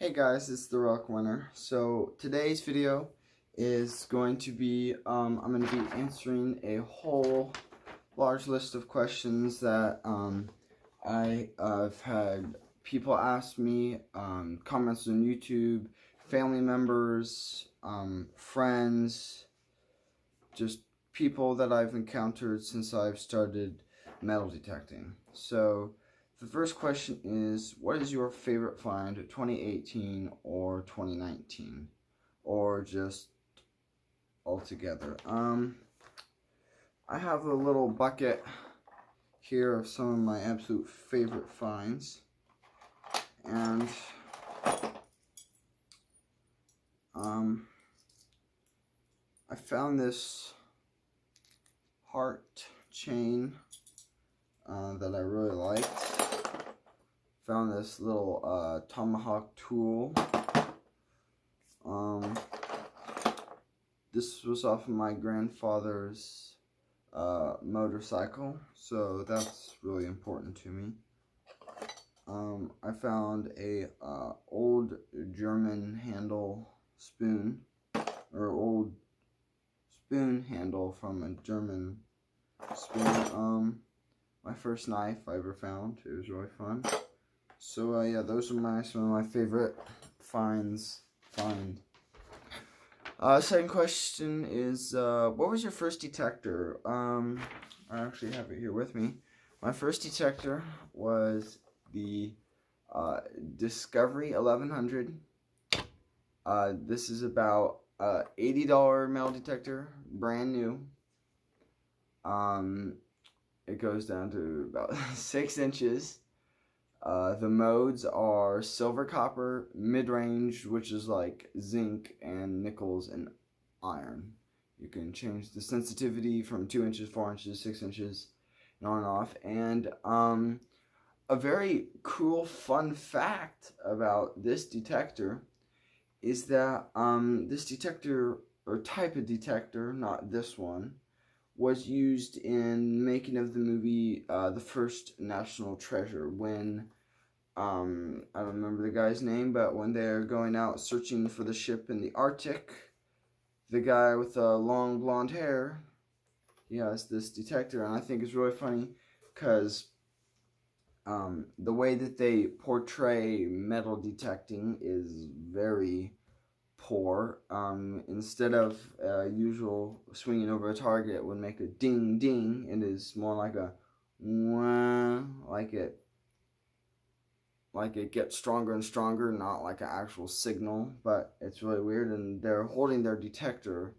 Hey guys, it's the Rock Winner. So today's video is going to be, I'm going to be answering a whole large list of questions that I've had people ask me, comments on YouTube, family members, friends, just people that I've encountered since I've started metal detecting. So the first question is, what is your favorite find, 2018 or 2019? Or just altogether? I have a little bucket here of some of my absolute favorite finds. And I found this heart chain that I really liked. Found this little tomahawk tool. This was off of my grandfather's motorcycle, so that's really important to me. I found a old German handle spoon, or old spoon handle from a German spoon. My first knife I ever found. It was really fun. So yeah, those are some of my favorite finds. Second question is, what was your first detector? I actually have it here with me. My first detector was the Discovery 1100. This is about $80 metal detector, brand new. It goes down to about 6 inches. The modes are silver, copper, mid-range, which is like zinc, and nickels and iron. You can change the sensitivity from 2 inches, 4 inches, 6 inches, and on and off. And a very cool, fun fact about this detector is that this detector, or type of detector, not this one, was used in making of the movie The First National Treasure, when I don't remember the guy's name, but when they're going out searching for the ship in the Arctic, the guy with the long blonde hair, he has this detector, and I think it's really funny because the way that they portray metal detecting is very poor. Instead of usual swinging over a target, it would make a ding ding. It is more like a wah, like it gets stronger and stronger, not like an actual signal. But it's really weird, and they're holding their detector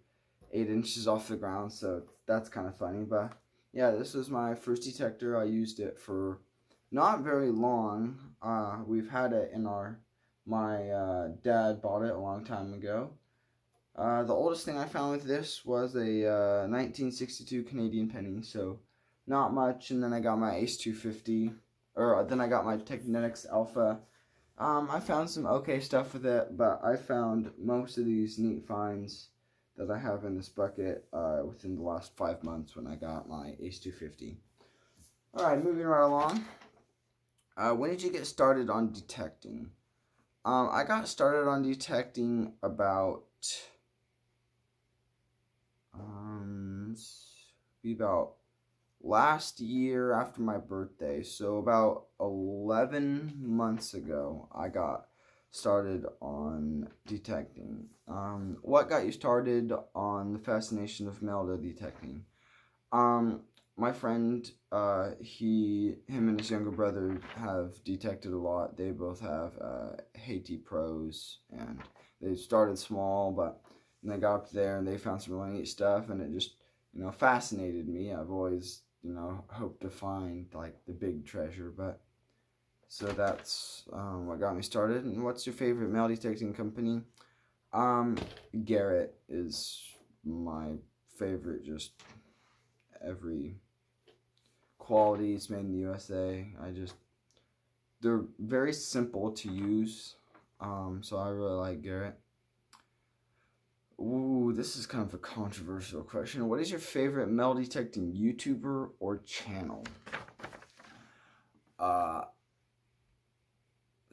8 inches off the ground, so that's kind of funny. But yeah, this was my first detector. I used it for not very long. We've had it in my dad bought it a long time ago. The oldest thing I found with this was a 1962 Canadian penny, so not much. And then I got my Ace 250, or then I got my Technetics Alpha. I found some okay stuff with it, but I found most of these neat finds that I have in this bucket within the last 5 months when I got my Ace 250. Alright, moving right along. When did you get started on detecting? I got started on detecting about last year after my birthday, so about 11 months ago I got started on detecting. What got you started on the fascination of metal detecting? My friend, him and his younger brother have detected a lot. They both have Haiti pros, and they started small, but they got up there and they found some really neat stuff, and it just, fascinated me. I've always, hoped to find like the big treasure, but so that's what got me started. And what's your favorite metal detecting company? Garrett is my favorite. Just every quality. It's made in the USA. They're very simple to use, so I really like Garrett. Ooh, this is kind of a controversial question. What is your favorite metal detecting YouTuber or channel?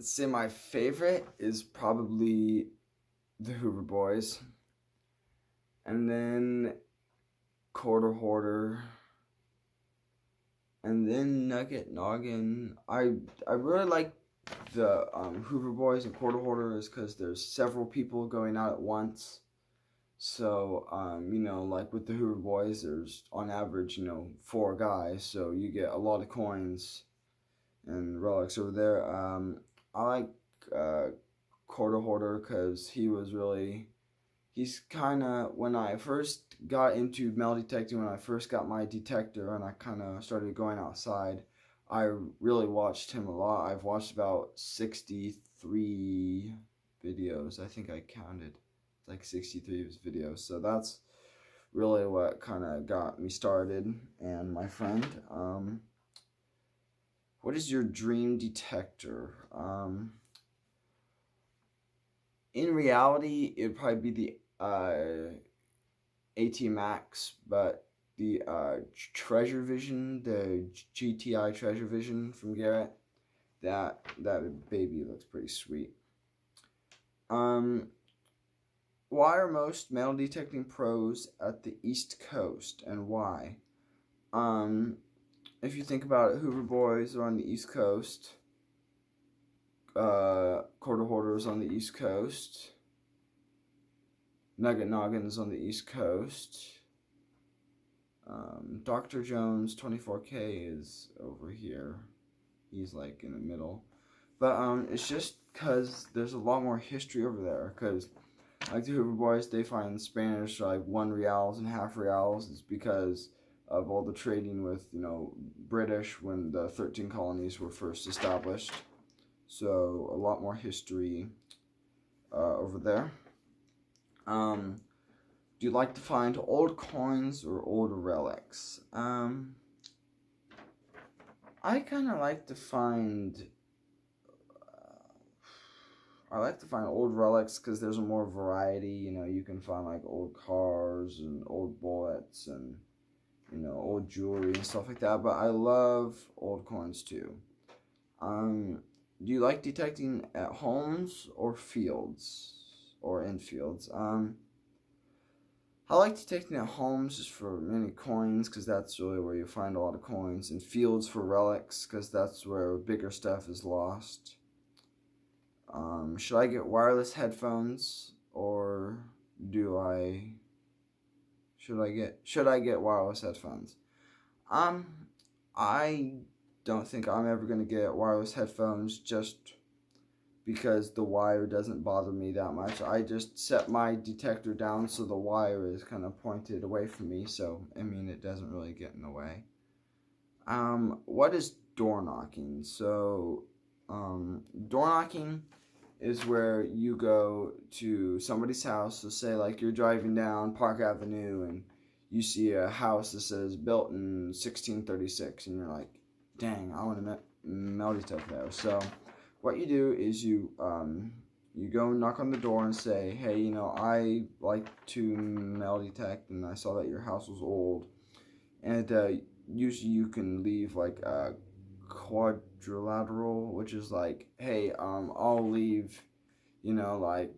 say my favorite is probably the Hoover Boys, and then Quarter Hoarder, and then Nugget Noggin. I really like the Hoover Boys and Quarter Hoarder is because there's several people going out at once. So, like with the Hoover Boys, there's on average, 4 guys. So you get a lot of coins and relics over there. I like Quarter Hoarder because he's kind of, when I first got into metal detecting, when I first got my detector and I kind of started going outside, I really watched him a lot. I've watched about 63 videos. I think I counted like 63 of his videos. So that's really what kind of got me started. And my friend, what is your dream detector? In reality, it'd probably be the AT Max, but the Treasure Vision, the GTI Treasure Vision from Garrett, that baby looks pretty sweet. Why are most metal detecting pros at the East Coast, and why? If you think about it, Hoover Boys are on the East Coast. Quarter Hoarders on the East Coast. Nugget Noggins on the East Coast. Dr. Jones 24K is over here. He's like in the middle. But it's just because there's a lot more history over there. Because like the Hoover Boys, they find Spanish like 1 reals and half reals. It's because of all the trading with, British when the 13 colonies were first established. So a lot more history over there. Do you like to find old coins or old relics? I kind of like to find. I like to find old relics because there's more variety. You can find like old cars and old bullets and old jewelry and stuff like that. But I love old coins too. Do you like detecting at homes or fields or in fields? I like detecting at homes just for many coins because that's really where you find a lot of coins, and fields for relics because that's where bigger stuff is lost. Should I get wireless headphones or should I get wireless headphones? I don't think I'm ever gonna get wireless headphones just because the wire doesn't bother me that much. I just set my detector down so the wire is kind of pointed away from me, so it doesn't really get in the way. What is door knocking? So, door knocking is where you go to somebody's house. So say like you're driving down Park Avenue and you see a house that says built in 1636, and you're like, dang, I want to metal detect there. So what you do is you go knock on the door and say, hey, I like to metal detect, and I saw that your house was old. And usually you can leave like a quadrilateral, which is like, hey, I'll leave, like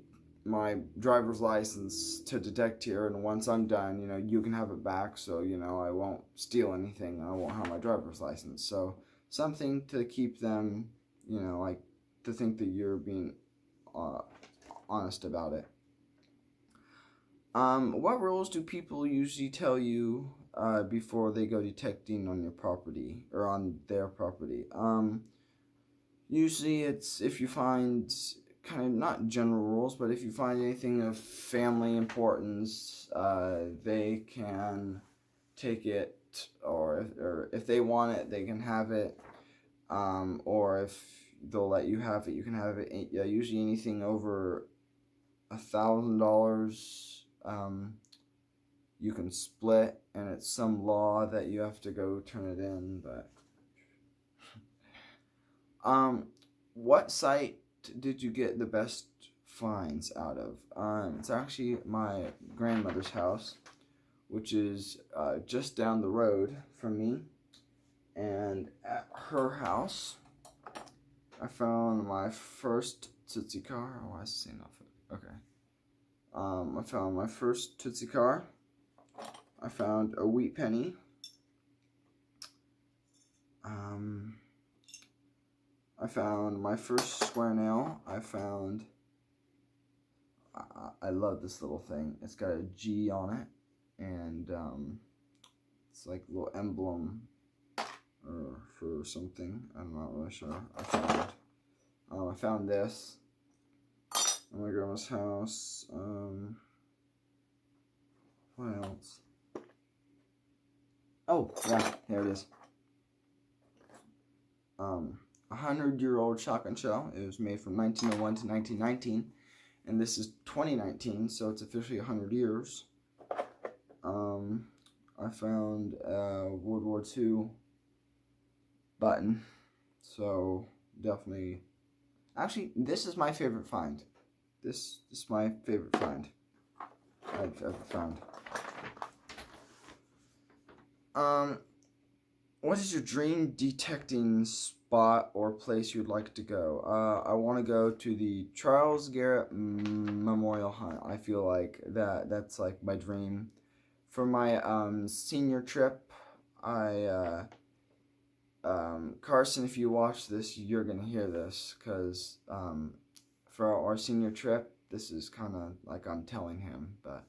my driver's license to detect here, and once I'm done, you can have it back, so I won't steal anything, I won't have my driver's license. So something to keep them, like to think that you're being honest about it. What rules do people usually tell you before they go detecting on your property or on their property? Usually it's if you find kind of not general rules, but if you find anything of family importance, they can take it, or if they want it, they can have it, or if they'll let you have it, you can have it. Usually anything over $1,000, you can split, and it's some law that you have to go turn it in. But what site did you get the best finds out of? It's actually my grandmother's house, which is just down the road from me. And at her house, I found my first Tootsie car. Oh, I was saying off it. Okay. I found my first Tootsie car. I found a wheat penny. I found my first square nail. I love this little thing. It's got a G on it, and it's like a little emblem for something. I'm not really sure. I found this at my grandma's house. What else? Oh, yeah, here it is. 100-year-old shotgun shell. It was made from 1901 to 1919, and this is 2019, so it's officially 100 years. I found a World War II button, so definitely. Actually, this is my favorite find. This is my favorite find I've ever found. What is your dream detecting spot or place you would like to go? I want to go to the Charles Garrett Memorial Hunt. I feel like that's like my dream. For my senior trip, Carson, if you watch this, you're gonna hear this, because for our senior trip, this is kind of like I'm telling him, but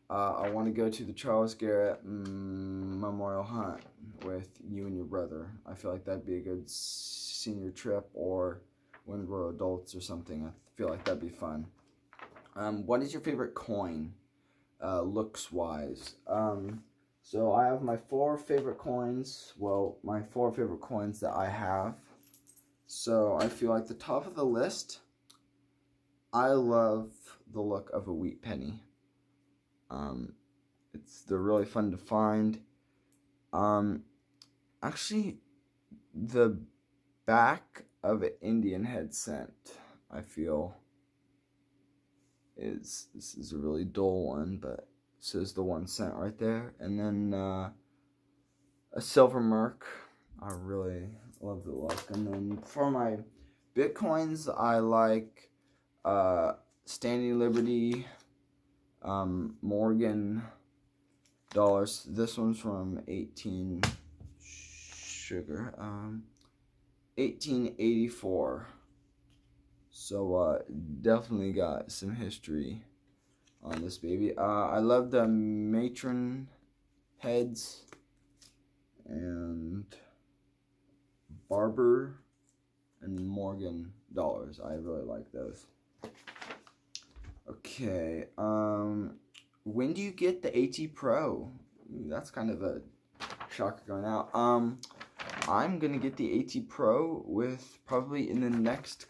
I want to go to the Charles Garrett Memorial Hunt with you and your brother. I feel like that'd be a good senior trip, or when we're adults or something. I feel like that'd be fun. What is your favorite coin, looks wise? So I have my 4 favorite coins. Well, my 4 favorite coins that I have. So I feel like the top of the list, I love the look of a wheat penny. They're really fun to find. Actually, the back of an Indian head cent, I feel, this is a really dull one, but it says the 1 cent right there. And then a silver merc. I really love the look. And then for my Bitcoins, I like Standing Liberty, Morgan dollars. This one's from 1884. So definitely got some history on this baby. I love the matron heads and Barber and Morgan dollars. I really like those. Okay, when do you get the AT Pro? Ooh, that's kind of a shocker going out. I'm gonna get the AT Pro probably in the next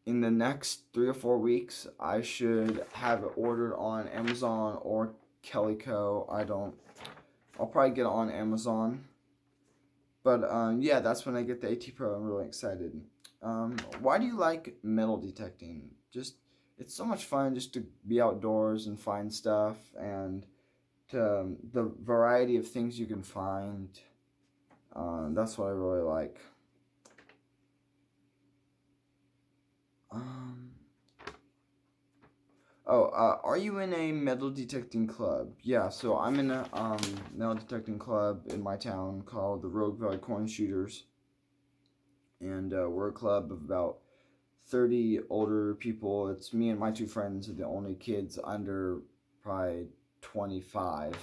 in the next 3 or 4 weeks. I should have it ordered on Amazon or Calico. I'll probably get it on Amazon. But yeah, that's when I get the AT Pro. I'm really excited. Why do you like metal detecting? It's so much fun just to be outdoors and find stuff, and the variety of things you can find. That's what I really like. Are you in a metal detecting club? Yeah, so I'm in a metal detecting club in my town called the Rogue Valley Coin Shooters. And we're a club of about 30 older people. It's me and my 2 friends are the only kids under probably 25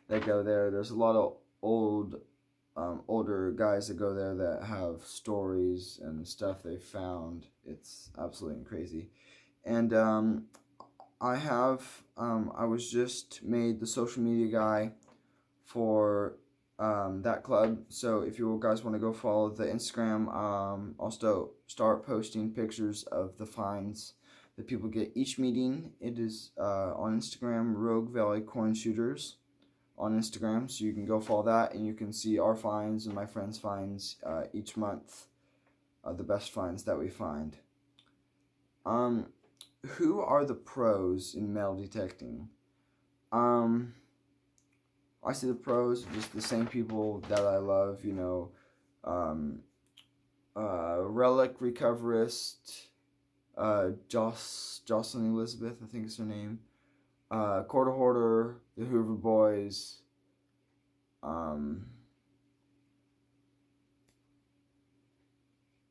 that go there. There's a lot of older guys that go there that have stories and stuff they found. It's absolutely crazy. And I was just made the social media guy for that club. So if you guys want to go follow the Instagram, I'll start posting pictures of the finds that people get each meeting. It is on Instagram, Rogue Valley Coin Shooters on Instagram. So you can go follow that, and you can see our finds and my friends' finds each month, the best finds that we find. Who are the pros in metal detecting? I see the pros, just the same people that I love, um, Relic Recoverist, Jocelyn Elizabeth, I think is her name, Quarter Hoarder, the Hoover Boys,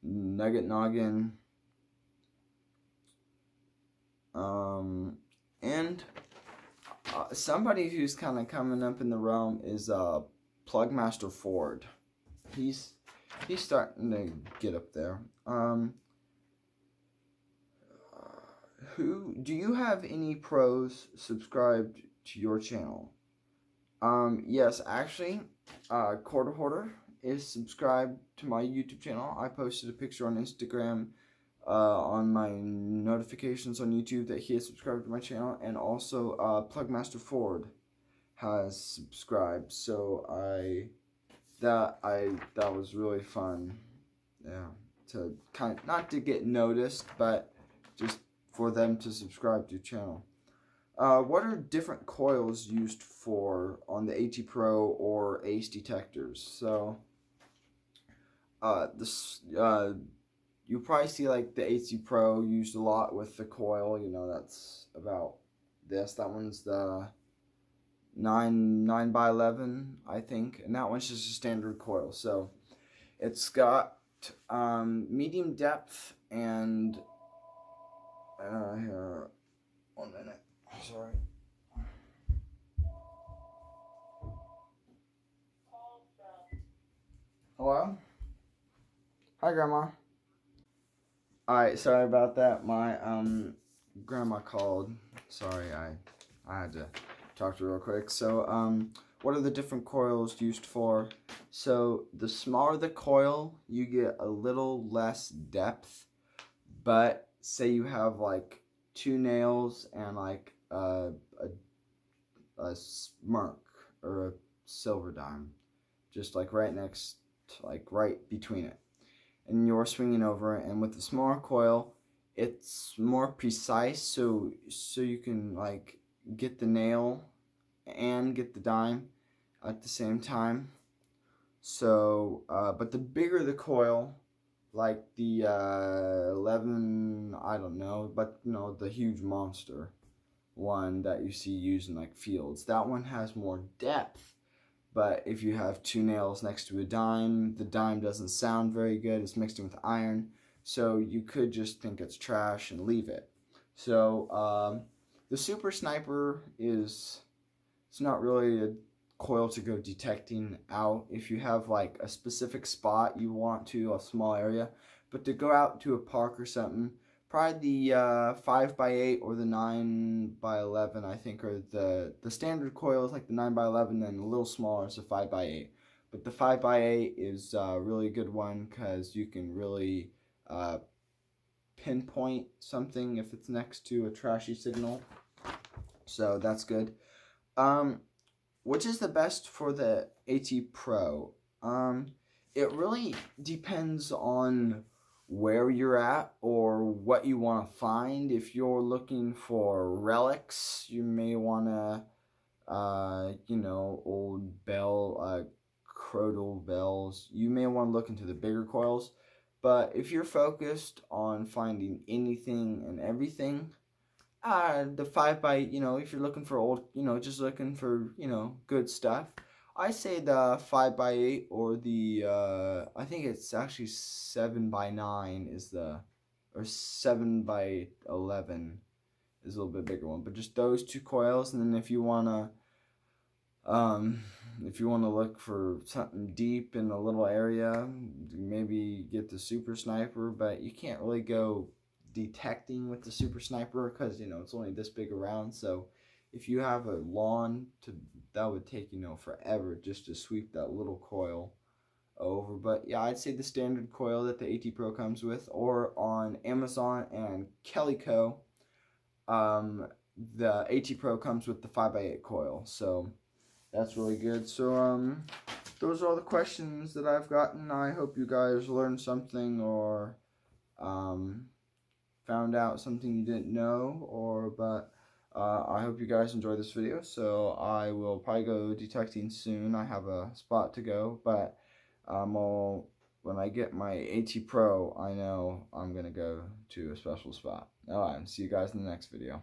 Nugget Noggin, and somebody who's kind of coming up in the realm is Plugmaster Ford. He's starting to get up there. Who do you have any pros subscribed to your channel? Yes, actually, Quarter Hoarder is subscribed to my YouTube channel. I posted a picture on Instagram on my notifications on YouTube that he has subscribed to my channel, and also Plugmaster Ford has subscribed. So that was really fun. Yeah, to kind of, not to get noticed, but just for them to subscribe to your channel. What are different coils used for on the AT Pro or Ace detectors? So, you'll probably see like the AC Pro used a lot with the coil. You know, that's about this. That one's the 9x11, I think, and that one's just a standard coil. So it's got medium depth and here, 1 minute. Sorry. Hello? Hi, Grandma. Alright, sorry about that. My grandma called. Sorry, I had to talk to her real quick. So, what are the different coils used for? So, the smaller the coil, you get a little less depth. But say you have like 2 nails and like a smirk or a silver dime, just like right next, like right between it, and you're swinging over it. And with the smaller coil, it's more precise, so you can like get the nail and get the dime at the same time. So, but the bigger the coil, like the 11, I don't know, but no, the huge monster one that you see used in like fields, that one has more depth. But if you have 2 nails next to a dime, the dime doesn't sound very good. It's mixed in with iron, so you could just think it's trash and leave it. So the Super Sniper it's not really a coil to go detecting out if you have like a specific spot you want to, a small area. But to go out to a park or something, probably the 5x8 or the 9x11, I think, are the standard coils, like the 9x11, and a little smaller is the 5x8. But the 5x8 is a really good one because you can really pinpoint something if it's next to a trashy signal. So that's good. Which is the best for the AT Pro? It really depends on where you're at or what you want to find. If you're looking for relics, you may want to, old bell, Crodal bells. You may want to look into the bigger coils. But if you're focused on finding anything and everything, the 5x, if you're looking for old, just looking for, good stuff, I say the 5x8 or the, I think it's actually 7x9 is or 7x11 is a little bit bigger one. But just those 2 coils, and then if you want to look for something deep in a little area, maybe get the Super Sniper, but you can't really go detecting with the Super Sniper because it's only this big around. So if you have a lawn, that would take forever just to sweep that little coil over. But yeah, I'd say the standard coil that the AT Pro comes with, or on Amazon and Calico, the AT Pro comes with the 5x8 coil. So that's really good. So those are all the questions that I've gotten. I hope you guys learned something or found out something you didn't know, but I hope you guys enjoyed this video. So I will probably go detecting soon. I have a spot to go, but I'll when I get my AT Pro, I know I'm going to go to a special spot. Alright, see you guys in the next video.